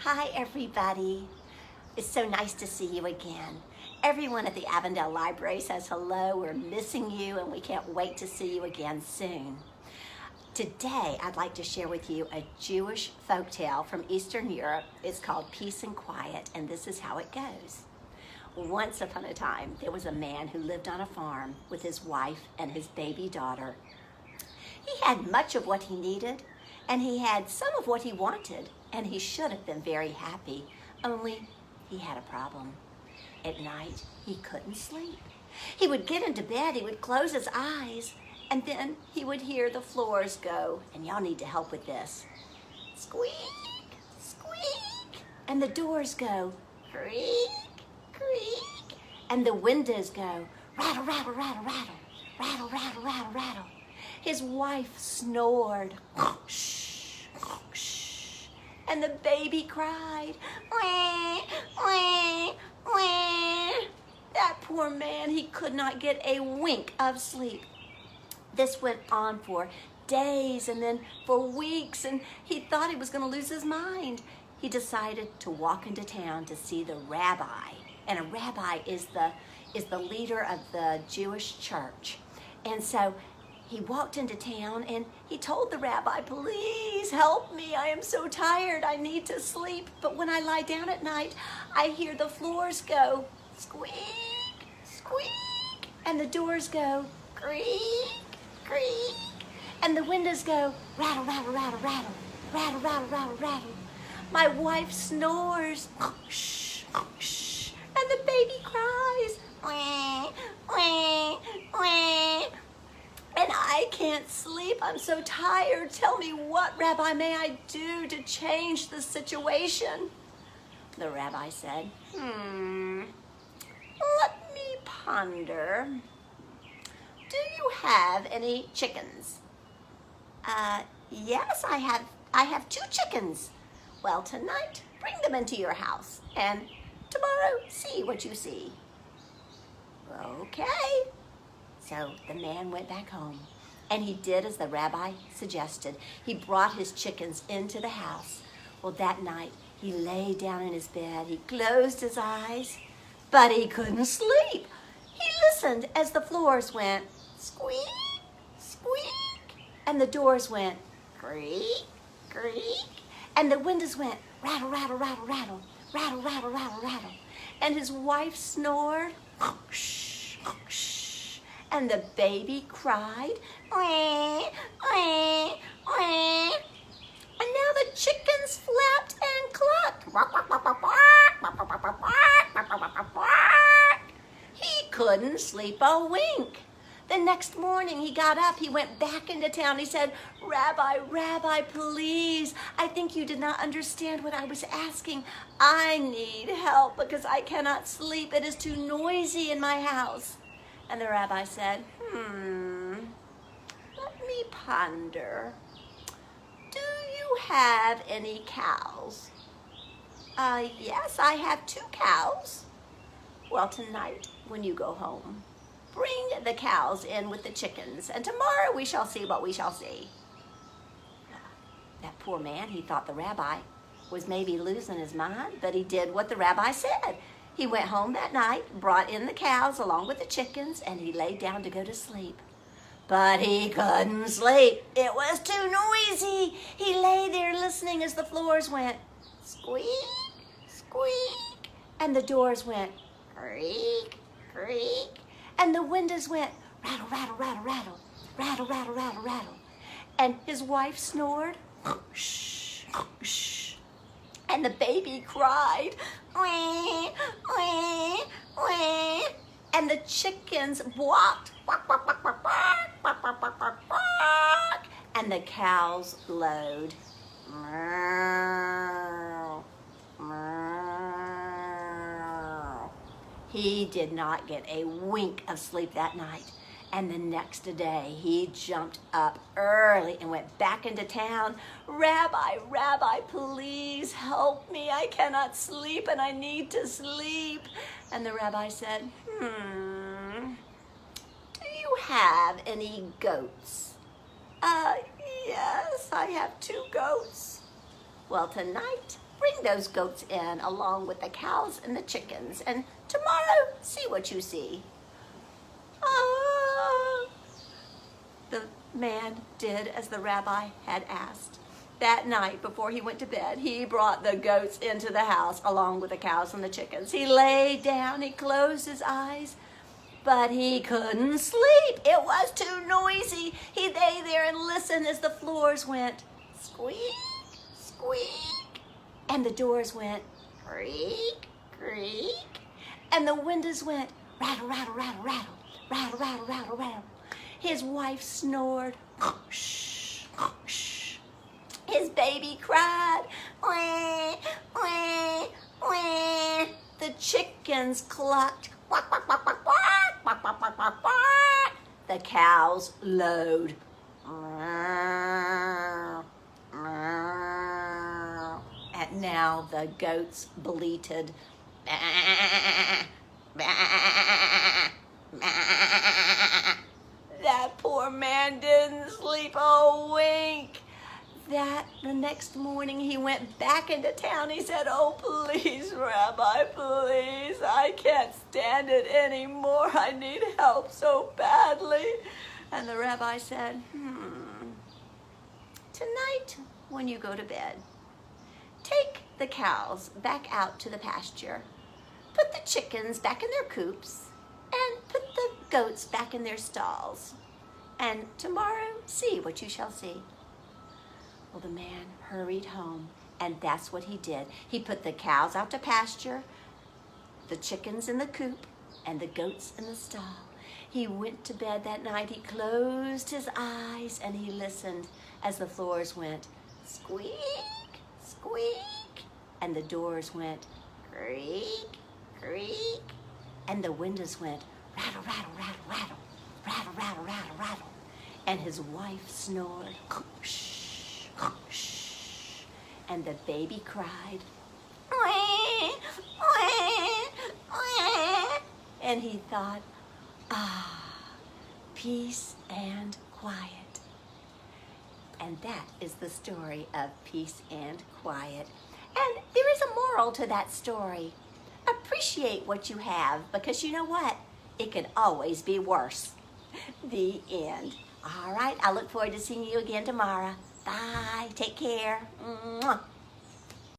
Hi, everybody. It's so nice to see you again. Everyone at the Avondale Library says hello. We're missing you, and we can't wait to see you again soon. Today, I'd like to share with you a Jewish folktale from Eastern Europe. It's called Peace and Quiet, and this is how it goes. Once upon a time, there was a man who lived on a farm with his wife and his baby daughter. He had much of what he needed, and he had some of what he wanted, and he should have been very happy, only he had a problem. At night, he couldn't sleep. He would get into bed, he would close his eyes, and then he would hear the floors go, and y'all need to help with this. Squeak, squeak, and the doors go, creak, creak, and the windows go, rattle, rattle, rattle, rattle, rattle, rattle, rattle, rattle. His wife snored, shh, shh, and the baby cried, wah, wah, wah. That poor man, he could not get a wink of sleep. This went on for days and then for weeks, and he thought he was going to lose his mind. He decided to walk into town to see the rabbi, and a rabbi is the leader of the Jewish church. And so he walked into town and he told the rabbi, please help me. I am so tired. I need to sleep. But when I lie down at night, I hear the floors go squeak, squeak, and the doors go creak, creak, and the windows go rattle, rattle, rattle, rattle, rattle, rattle, rattle, rattle. My wife snores, shh, shh, and the baby cries, wah, wah, wah. And I can't sleep. I'm so tired. Tell me, what, Rabbi, may I do to change the situation? The rabbi said, let me ponder. Do you have any chickens? Yes, I have 2 chickens. Well, tonight, bring them into your house, and tomorrow, see what you see. Okay. So the man went back home, and he did as the rabbi suggested. He brought his chickens into the house. Well, that night, he lay down in his bed. He closed his eyes, but he couldn't sleep. He listened as the floors went squeak, squeak, and the doors went creak, creak, and the windows went rattle, rattle, rattle, rattle, rattle, rattle, rattle, rattle, and his wife snored, shh, shh, and the baby cried, wah, wah, wah. And now the chickens flapped and clucked. He couldn't sleep a wink. The next morning he got up, he went back into town. He said, Rabbi, Rabbi, please, I think you did not understand what I was asking. I need help because I cannot sleep. It is too noisy in my house. And the rabbi said, let me ponder. Do you have any cows? Yes, I have 2 cows. Well, tonight, when you go home, bring the cows in with the chickens, and tomorrow we shall see what we shall see. That poor man, he thought the rabbi was maybe losing his mind, but he did what the rabbi said. He went home that night, brought in the cows along with the chickens, and he laid down to go to sleep. But he couldn't sleep. It was too noisy. He lay there listening as the floors went squeak, squeak, and the doors went creak, creak, and the windows went rattle, rattle, rattle, rattle, rattle, rattle, rattle, rattle. And his wife snored, shh, shh, and the baby cried, wah, wah, wah, and the chickens walked, and the cows lowed. He did not get a wink of sleep that night. And the next day, he jumped up early and went back into town. Rabbi, Rabbi, please help me. I cannot sleep and I need to sleep. And the rabbi said, do you have any goats? Yes, I have 2 goats. Well, tonight, bring those goats in along with the cows and the chickens, and tomorrow, see what you see. Ah! The man did as the rabbi had asked. That night, before he went to bed, he brought the goats into the house along with the cows and the chickens. He laid down, he closed his eyes, but he couldn't sleep. It was too noisy. He lay there and listened as the floors went squeak, squeak, and the doors went creak, creak, and the windows went rattle, rattle, rattle, rattle, rattle, rattle, rattle, rattle. His wife snored, shh, shh. His baby cried, wah, wah, wah. The chickens clucked, quack, quack, quack, quack, quack, quack, quack, quack, quack, quack. The cows lowed. And now the goats bleated. That poor man didn't sleep a wink. The next morning he went back into town. He said, "Oh, please, Rabbi, please. I can't stand it anymore. I need help so badly." And the rabbi said, "Tonight, when you go to bed, take the cows back out to the pasture, put the chickens back in their coops, and put the goats back in their stalls. And tomorrow, see what you shall see." Well, the man hurried home, and that's what he did. He put the cows out to pasture, the chickens in the coop, and the goats in the stall. He went to bed that night. He closed his eyes, and he listened as the floors went squeak, squeak, and the doors went creak, creak, and the windows went rattle, rattle, rattle, rattle, rattle, rattle, rattle, rattle, and his wife snored, shh, shh, and the baby cried, wah, wah, wah. And he thought, peace and quiet. And that is the story of peace and quiet. And there is a moral to that story. Appreciate what you have, because you know what? It could always be worse. The end. All right, I look forward to seeing you again tomorrow. Bye. Take care. Mwah.